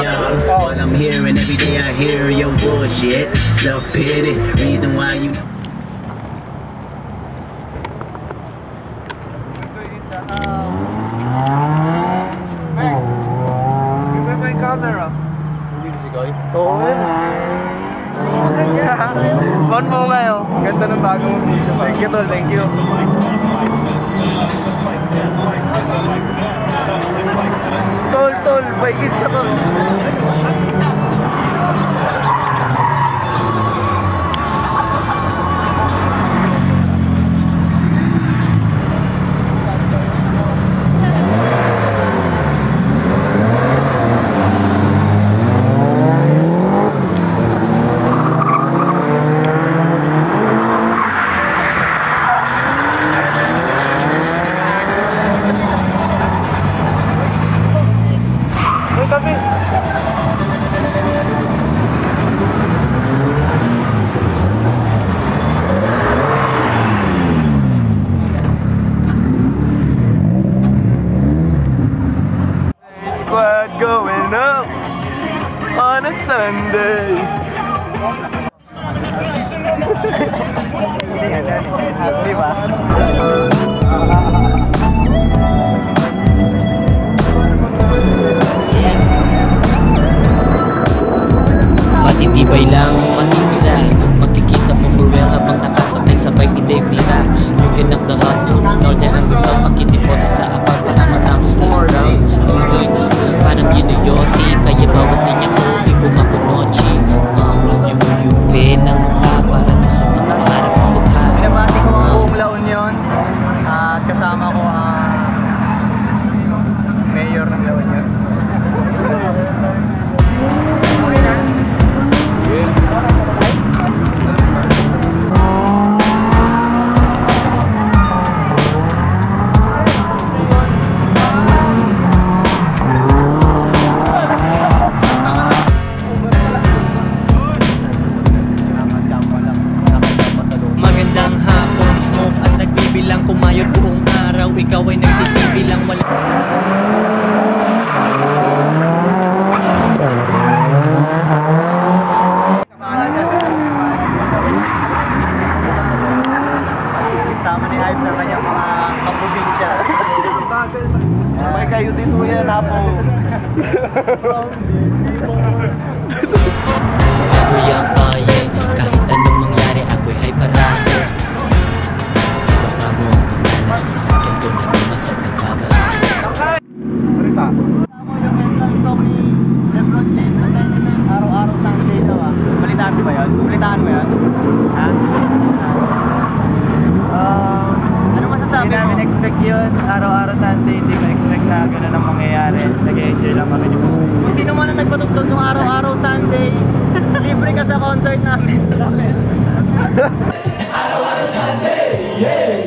y'all. While I'm here and every day I hear your bullshit. Self-pity, reason why you know. Camera. Hindi si Guy? Oo. Bon mo kayo. Ganda ng bago mo dito. Thank you tol, thank you. Tol, baigit ka tol. Squad going up on a Sunday. Di ba? Matitibay lang, matitira. Makikita mo for real habang nakasakay sa bike ni Dave Nira. You can knock the hustle, norte hanggang sa pakideposit sa account para matapos na ang round. 2 joints, parang Yossi. Kaya bawat linya ko, ipumakunochi. Yung ng mukha para to sa mga pangarap ng mukha. Pinabati ko ang buong La Union. At kasama ko ang mayor ng La Union. Kumayod buong araw, ikaw ay nagtitibilang wala. Sama ni Ives sa kanyang mga kaprobinsya. May kayo din po yan, Apo. Forever young, yeah. Kahit anong mangyari, ako'y ay parate. Sasakyan ko na naman sa pagbabahan. Marita. Ako yung entrance song ni Lebron James sa Tenement. Araw-araw Sunday daw ah. Balitaan mo ba yun? Balitaan mo yan? Ha? Ano masasabi mo? Hindi namin expect yun. Araw-araw Sunday, hindi ko expect na gano'n ang mangyayari. Nag-enjoy lang kami. Kung sino man ang nagpatugtog ng araw-araw Sunday, libre ka sa concert namin. Araw-araw Sunday, yeah!